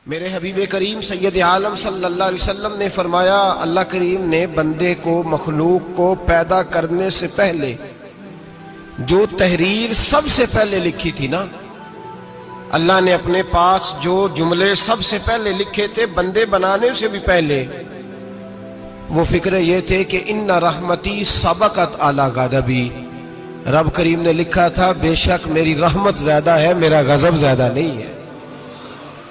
میرے حبیب کریم سید عالم صلی اللہ علیہ وسلم نے فرمایا، اللہ کریم نے بندے کو، مخلوق کو پیدا کرنے سے پہلے جو تحریر سب سے پہلے لکھی تھی نا، اللہ نے اپنے پاس جو جملے سب سے پہلے لکھے تھے بندے بنانے سے بھی پہلے، وہ فکر یہ تھے کہ ان رحمتی سبقت اعلی غضبی، رب کریم نے لکھا تھا بے شک میری رحمت زیادہ ہے، میرا غضب زیادہ نہیں ہے۔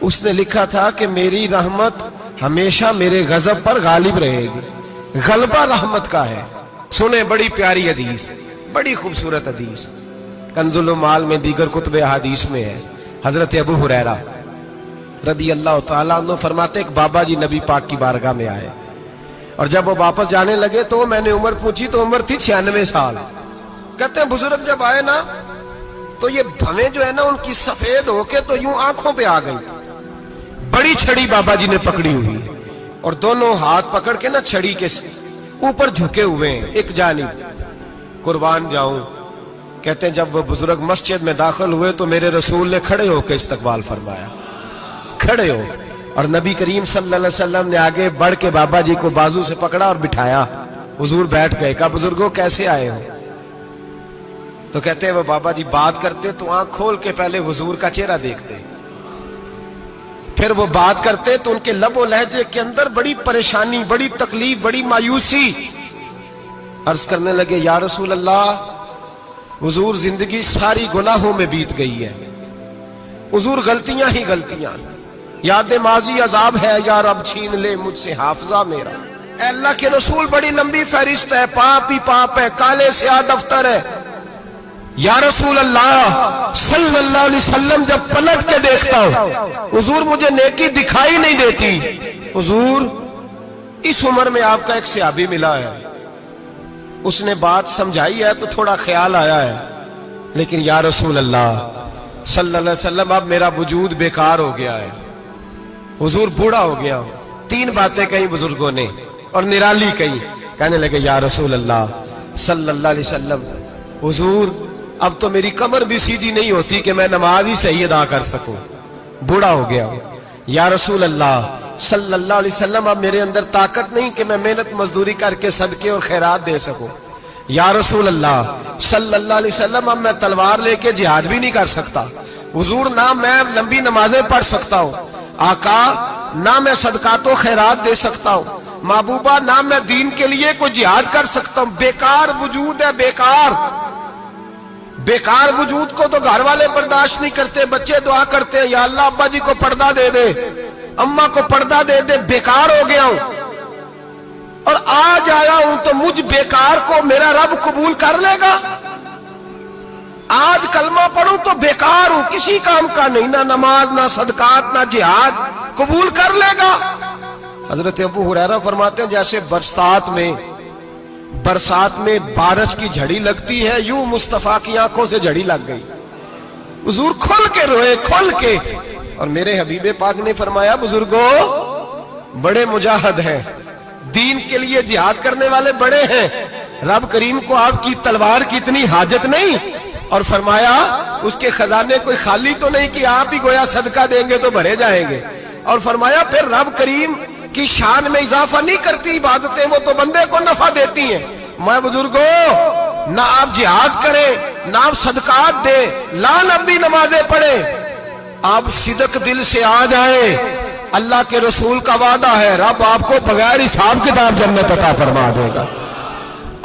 اس نے لکھا تھا کہ میری رحمت ہمیشہ میرے غضب پر غالب رہے گی، غلبہ رحمت کا ہے۔ سنیں بڑی پیاری حدیث، بڑی خوبصورت حدیث، کنز المال میں دیگر کتب احادیث میں ہے۔ حضرت ابو ہریرہ رضی اللہ تعالیٰ عنہ فرماتے ایک بابا جی نبی پاک کی بارگاہ میں آئے، اور جب وہ واپس جانے لگے تو میں نے عمر پوچھی تو عمر تھی 96 سال۔ کہتے ہیں بزرگ جب آئے نا تو یہ بھویں جو ہے نا ان کی سفید ہو کے تو یوں آنکھوں پہ آ گئی، بڑی چھڑی بابا جی نے پکڑی ہوئی اور دونوں ہاتھ پکڑ کے نا چھڑی کے اوپر جھکے ہوئے ہیں ایک جانب، قربان جاؤں۔ کہتے ہیں جب وہ بزرگ مسجد میں داخل ہوئے تو میرے رسول نے کھڑے ہو کے استقبال فرمایا، کھڑے ہو، اور نبی کریم صلی اللہ علیہ وسلم نے آگے بڑھ کے بابا جی کو بازو سے پکڑا اور بٹھایا۔ حضور بیٹھ گئے، کہا بزرگوں کیسے آئے ہو؟ تو کہتے ہیں وہ بابا جی بات کرتے تو آنکھ کھول کے پہلے حضور کا چہرہ دیکھتے، پھر وہ بات کرتے تو ان کے لب و لہجے کے اندر بڑی پریشانی، بڑی تکلیف، بڑی مایوسی۔ عرض کرنے لگے یا رسول اللہ، حضور زندگی ساری گناہوں میں بیت گئی ہے، حضور غلطیاں ہی غلطیاں، یاد ماضی عذاب ہے، یا رب چھین لے مجھ سے حافظہ میرا۔ اے اللہ کے رسول بڑی لمبی فہرست ہے، پاپ ہی پاپ ہے، کالے سیاہ دفتر ہے۔ یا رسول اللہ صلی اللہ علیہ وسلم جب پلٹ کے دیکھتا ہوں حضور مجھے نیکی دکھائی نہیں دیتی۔ حضور اس عمر میں آپ کا ایک صحابی ملا ہے، اس نے بات سمجھائی ہے تو تھوڑا خیال آیا ہے، لیکن یا رسول اللہ صلی اللہ علیہ وسلم اب میرا وجود بیکار ہو گیا ہے، حضور بوڑھا ہو گیا ہوں۔ تین باتیں کہیں بزرگوں نے اور نرالی کہیں، کہنے لگے یا رسول اللہ صلی اللہ علیہ وسلم، حضور اب تو میری کمر بھی سیدھی نہیں ہوتی کہ میں نماز ہی صحیح ادا کر سکوں، بوڑھا ہو گیا ہوں۔ یا رسول اللہ صلی اللہ علیہ وسلم اب میرے اندر طاقت نہیں کہ میں محنت مزدوری کر کے صدقے اور خیرات دے سکوں۔ یا رسول اللہ صلی اللہ علیہ وسلم اب میں تلوار لے کے جہاد بھی نہیں کر سکتا، حضور نہ میں لمبی نمازیں پڑھ سکتا ہوں، آقا نہ میں صدقات و خیرات دے سکتا ہوں، محبوبہ نہ میں دین کے لیے کوئی جہاد کر سکتا ہوں، بیکار وجود ہے، بیکار بیکار وجود کو تو گھر والے برداشت نہیں کرتے، بچے دعا کرتے ہیں یا اللہ ابا جی کو پردہ دے دے، اماں کو پردہ دے دے، بیکار ہو گیا ہوں اور آج آیا ہوں تو مجھ بیکار کو میرا رب قبول کر لے گا؟ آج کلمہ پڑھوں تو بیکار ہوں، کسی کام کا نہیں، نہ نماز نہ صدقات نہ جہاد، قبول کر لے گا؟ حضرت ابو ہریرہ فرماتے ہیں جیسے برسات میں بارش کی جھڑی لگتی ہے، یوں مصطفیٰ کی آنکھوں سے جھڑی لگ گئی، حضور کھل کے روئے، کھل کے۔ اور میرے حبیب پاک نے فرمایا بزرگوں بڑے مجاہد ہیں، دین کے لیے جہاد کرنے والے بڑے ہیں، رب کریم کو آپ کی تلوار کی اتنی حاجت نہیں، اور فرمایا اس کے خزانے کوئی خالی تو نہیں کہ آپ ہی گویا صدقہ دیں گے تو بھرے جائیں گے، اور فرمایا پھر رب کریم کی شان میں اضافہ نہیں کرتی عبادتیں، وہ تو بندے کو نفع دیتی ہیں۔ میں بزرگوں نہ آپ جہاد کریں، نہ آپ صدقات دیں، لا لمبی نمازیں پڑھیں، آپ صدق دل سے آ جائیں، اللہ کے رسول کا وعدہ ہے رب آپ کو بغیر حساب کتاب جنت عطا فرما دے گا۔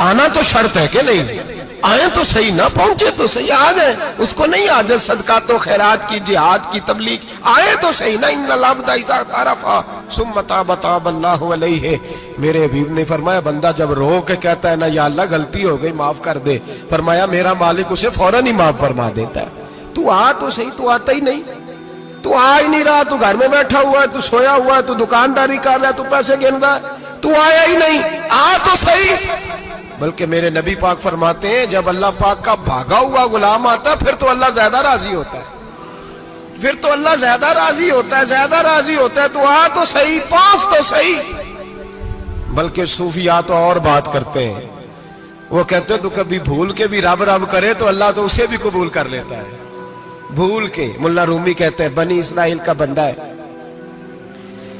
آنا تو شرط ہے کہ نہیں؟ آئیں تو صحیح، نہ پہنچے تو صحیح، آ جائیں، اس کو نہیں عادت صدقات و خیرات کی، جہاد کی، تبلیغ، آئے تو صحیح نا۔ ان العبد اذا عرف ثم تاب تاب اللہ علیہ۔ میرے حبیب نے فرمایا بندہ جب رو کے کہتا ہے نا یا اللہ غلطی ہو گئی معاف کر دے، فرمایا میرا مالک اسے فوراً ہی معاف فرما دیتا ہے۔ تو آ تو صحیح، تو آتا ہی نہیں، تو آ ہی نہیں رہا، تو گھر میں بیٹھا ہوا ہے، تو سویا ہوا ہے، تو دکانداری کر رہا ہے، تو پیسے گن رہا ہے، تو آیا ہی نہیں، آ تو صحیح۔ بلکہ میرے نبی پاک فرماتے ہیں جب اللہ پاک کا بھاگا ہوا غلام آتا ہے پھر تو اللہ زیادہ راضی ہوتا ہے، پھر تو اللہ زیادہ راضی ہوتا ہے، زیادہ راضی ہوتا ہے، تو آ تو صحیح، پہنچ تو صحیح۔ بلکہ صوفیاء تو اور بات کرتے ہیں، وہ کہتے ہیں تو کبھی بھول کے بھی رب رب کرے تو اللہ تو اسے بھی قبول کر لیتا ہے، بھول کے۔ ملا رومی کہتے ہیں بنی اسرائیل کا بندہ ہے،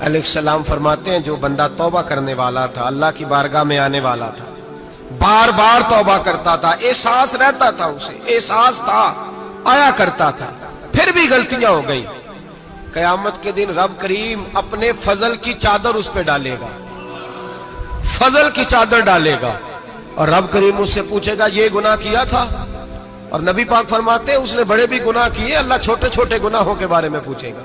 علیہ السلام فرماتے ہیں جو بندہ توبہ کرنے والا تھا، اللہ کی بارگاہ میں آنے والا تھا، بار بار توبہ کرتا تھا، احساس رہتا تھا، اسے احساس تھا، آیا کرتا تھا، پھر بھی غلطیاں ہو گئی، قیامت کے دن رب کریم اپنے فضل کی چادر اس پہ ڈالے گا، فضل کی چادر ڈالے گا، اور رب کریم اس سے پوچھے گا یہ گناہ کیا تھا؟ اور نبی پاک فرماتے ہیں اس نے بڑے بھی گناہ کیے، اللہ چھوٹے چھوٹے گناہوں کے بارے میں پوچھے گا،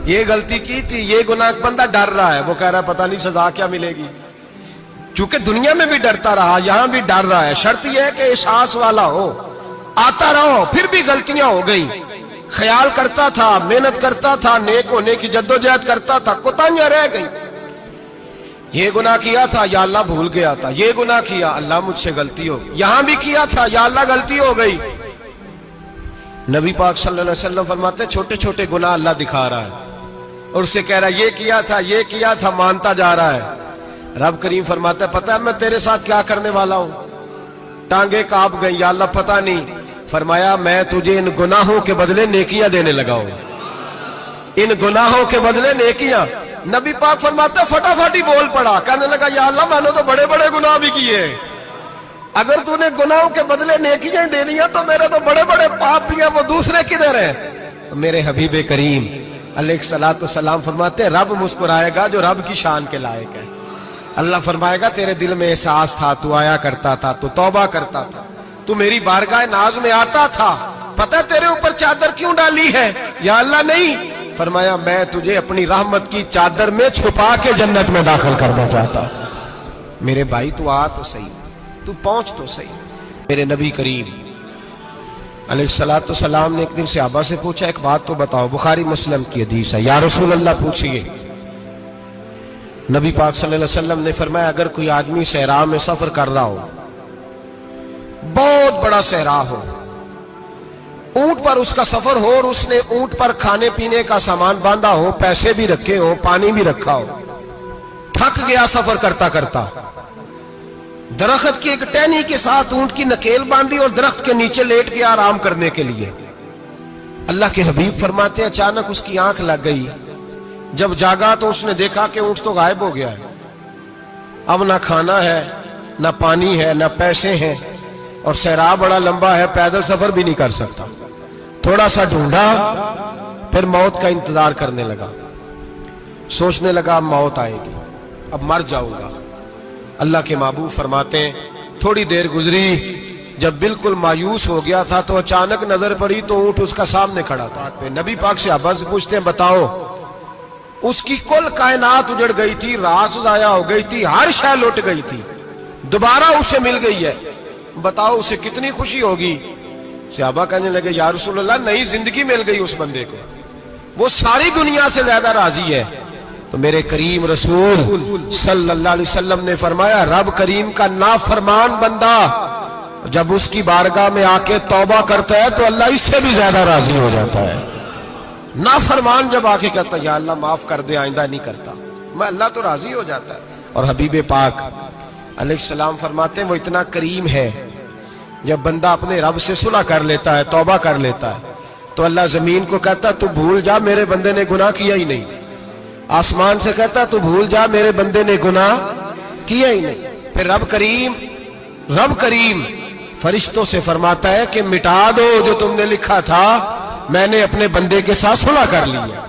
یہ غلطی کی تھی، یہ گناہ، بندہ ڈر رہا ہے، وہ کہہ رہا ہے پتہ نہیں سزا کیا ملے گی، کیونکہ دنیا میں بھی ڈرتا رہا، یہاں بھی ڈر رہا ہے، شرط یہ ہے کہ احساس والا ہو، آتا رہو، پھر بھی غلطیاں ہو گئیں، خیال کرتا تھا، محنت کرتا تھا، نیک ہونے کی جدوجہد کرتا تھا، کوتاہیاں رہ گئیں، یہ گناہ کیا تھا یا اللہ بھول گیا تھا، یہ گناہ کیا اللہ مجھ سے غلطی ہو گئی، یہاں بھی کیا تھا یا اللہ غلطی ہو گئی۔ نبی پاک صلی اللہ علیہ وسلم فرماتے ہیں چھوٹے چھوٹے گناہ اللہ دکھا رہا ہے اور اسے کہہ رہا ہے یہ کیا تھا، مانتا جا رہا ہے۔ رب کریم فرماتا ہے پتہ ہے میں تیرے ساتھ کیا کرنے والا ہوں؟ ٹانگیں کانپ گئیں، یا اللہ پتہ نہیں، فرمایا میں تجھے ان گناہوں کے بدلے نیکیاں دینے لگا ہوں، ان گناہوں کے بدلے نیکیاں۔ نبی پاک فرماتا ہے فٹافٹ ہی بول پڑا، کہنے لگا یا اللہ میں نے تو بڑے بڑے گناہ بھی کیے، اگر تو نے گناہوں کے بدلے نیکیاں دے دیا تو میرے تو بڑے بڑے پاپ بھی ہیں، وہ دوسرے کدھر ہیں؟ میرے حبیب کریم علیہ الصلوۃ والسلام فرماتے ہیں رب مسکرائے گا جو رب کی شان کے لائق ہے، اللہ فرمائے گا تیرے دل میں احساس تھا، تو آیا کرتا تھا، تو توبہ کرتا تھا، تو میری بارگاہ ناز میں آتا تھا، پتہ تیرے اوپر چادر کیوں ڈالی ہے؟ یا اللہ نہیں، فرمایا میں تجھے اپنی رحمت کی چادر میں چھپا کے جنت میں داخل کرنا چاہتا ہوں۔ میرے بھائی تو آ تو صحیح، تو پہنچ تو صحیح۔ میرے نبی کریم علیہ الصلوۃ والسلام نے ایک دن صحابہ سے پوچھا ایک بات تو بتاؤ، بخاری مسلم کی حدیث ہے، یا رسول اللہ پوچھئے۔ نبی پاک صلی اللہ علیہ وسلم نے فرمایا اگر کوئی آدمی صحرا میں سفر کر رہا ہو، بہت بڑا صحرا ہو، اونٹ پر اس کا سفر ہو اور اس نے اونٹ پر کھانے پینے کا سامان باندھا ہو، پیسے بھی رکھے ہو، پانی بھی رکھا ہو، تھک گیا سفر کرتا کرتا، درخت کی ایک ٹہنی کے ساتھ اونٹ کی نکیل باندھی اور درخت کے نیچے لیٹ گیا آرام کرنے کے لیے۔ اللہ کے حبیب فرماتے ہیں اچانک اس کی آنکھ لگ گئی، جب جاگا تو اس نے دیکھا کہ اونٹ تو غائب ہو گیا ہے، اب نہ کھانا ہے، نہ پانی ہے، نہ پیسے ہیں، اور صحرا بڑا لمبا ہے، پیدل سفر بھی نہیں کر سکتا۔ تھوڑا سا ڈھونڈا، پھر موت کا انتظار کرنے لگا، سوچنے لگا اب موت آئے گی، اب مر جاؤں گا۔ اللہ کے محبوب فرماتے ہیں تھوڑی دیر گزری، جب بالکل مایوس ہو گیا تھا تو اچانک نظر پڑی تو اونٹ اس کا سامنے کھڑا تھا۔ نبی پاک سے عباس پوچھتے ہیں بتاؤ، اس کی کل کائنات اجڑ گئی تھی، راز ضائع ہو گئی تھی، ہر شے لٹ گئی تھی، دوبارہ اسے مل گئی ہے، بتاؤ اسے کتنی خوشی ہوگی؟ صحابہ کہنے لگے یا رسول اللہ نئی زندگی مل گئی اس بندے کو، وہ ساری دنیا سے زیادہ راضی ہے۔ تو میرے کریم رسول صلی اللہ علیہ وسلم نے فرمایا رب کریم کا نافرمان بندہ جب اس کی بارگاہ میں آ کے توبہ کرتا ہے تو اللہ اس سے بھی زیادہ راضی ہو جاتا ہے۔ نافرمان جب آ کے کہتا ہے یا اللہ معاف کر دے، آئندہ نہیں کرتا، میں اللہ تو راضی ہو جاتا ہے۔ اور حبیب پاک علیہ السلام فرماتے ہیں وہ اتنا کریم ہے، جب بندہ اپنے رب سے صلح کر لیتا ہے، توبہ کر لیتا ہے، تو اللہ زمین کو کہتا تو بھول جا میرے بندے نے گناہ کیا ہی نہیں، آسمان سے کہتا تو بھول جا میرے بندے نے گناہ کیا ہی نہیں۔ پھر رب کریم فرشتوں سے فرماتا ہے کہ مٹا دو جو تم نے لکھا تھا، میں نے اپنے بندے کے ساتھ صلح کر لی ہے۔